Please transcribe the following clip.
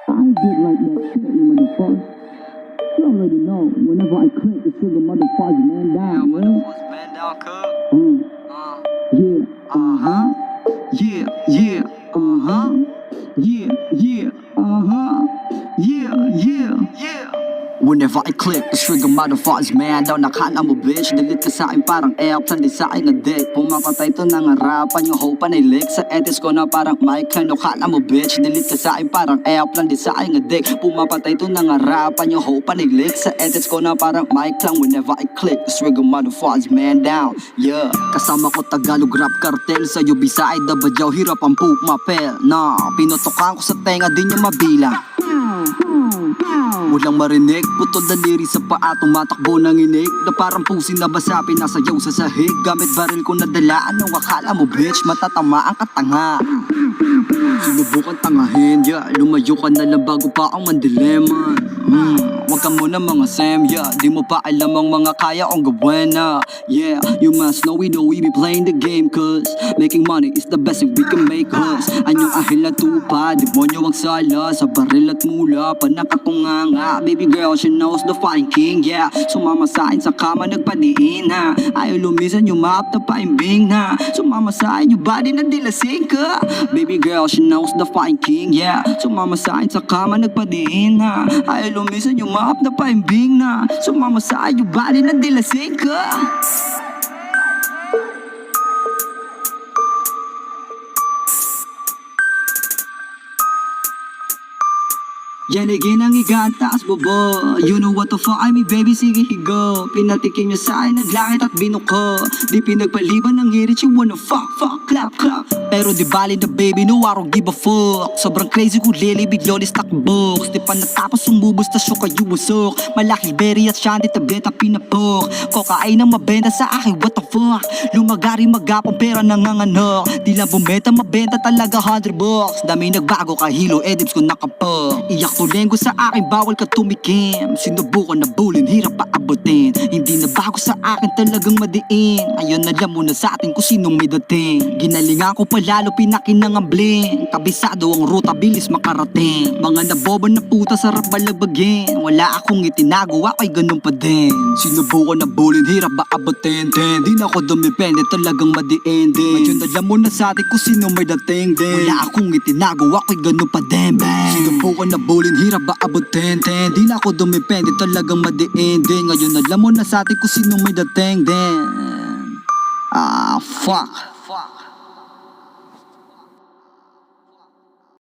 I get like that shit, you motherfucker. You already know, whenever I click, the trigger motherfuckers man down, man. Man down, cuz. Yeah, Yeah, yeah, yeah, yeah, yeah. Whenever I click, the trigger motherfuckers man down. Nakala mo bitch, delete ka sa akin parang F. Sandi sa akin na dick, pumapatay to ng harapan. Yung hope na lick sa edits ko na parang mic. Ano kala mo bitch, delete ka sa akin parang F. Sandi sa akin na dick, pumapatay to ng harapan. Yung hope na lick sa edits ko na parang mic lang. Whenever I click, the trigger motherfuckers man down. Yeah, kasama ko Tagalog rap cartel. Sa'yo Bisaya da Badyaw, hirap ang poop mapel. Na, pinutokan ko sa tenga, di nyo mabilang. Walang marinig, putol daliri sa paa, tumatakbo ng inig na parang pusi na basapi, nasayaw sa sahig. Gamit baril ko nadala, anong akala mo bitch, matatama ang katanga. Sinubukan tangahin, yeah, lumayo ka na lang bago pa ang mandileman. Wag ka muna mga Sam, yeah, di mo pa alam ang mga kaya kong gawin na. Yeah, you must know we be playing the game, cause making money is the best thing we can make us. Anyong ahil na tupa, demonyo ang sala, sa baril at mula pa nakatunganga. Baby girl, she knows the fine king, yeah. Sumama sa akin sa kama, nagpadiin ha. Ayaw lumisan yung map na paimbing na. Sumama sa akin yung body na dilasing ka. Baby girl, she knows the fine king, yeah. Sumama sa akin sa kama, nagpadiin ha. Ayaw lumisan yung map na paimbing na. Sumama sa akin yung body na dilasing ka. Yan ay ginangiga ang taas bobo. You know what the fuck I mean baby, sige higo. Pinatikim niya sa akin, naglangit at binuko. Di pinagpaliban ng irit, you wanna fuck, clap. Pero di bali na baby, no I don't give a fuck. Sobrang crazy kung lilibig loli stock box. Di pa natapos sumubos ta syok kayo busok. Malaki berry at shandy tableta pinapok. Kokain ang mabenta sa akin, what the fuck. Lumagari magapang pera nanganganak. Di lang bumenta, mabenta talaga $100. Dami nagbago kahilo, edips ko nakapag. Iyak tulenggo sa akin, bawal ka tumikim. Sinubukan na bulin, hirap pa abutin. Hindi na bago sa akin, talagang madiin. Ayun, alam mo na sa atin kung sinong may dating. Ginalingan ko pa lalo, pinakinang ang bling. Kabisado ang ruta, bilis makarating. Mga naboba na puta, sarap balagbagin. Wala akong itinago, ako'y ganun pa din. Sinubukan na bulin, hirap ba abutin. Di na ako dumipende, talagang madiin din. Ayun, alam mo na sa atin kung sinong may dating din. Wala akong itinago, ako'y ganun pa din. Sinubukan na bulin, hirap ba abutin. Di na ako dumipende, talagang madiin din. Ngayon alam mo na sa atin kung sinong may dating din. Fuck.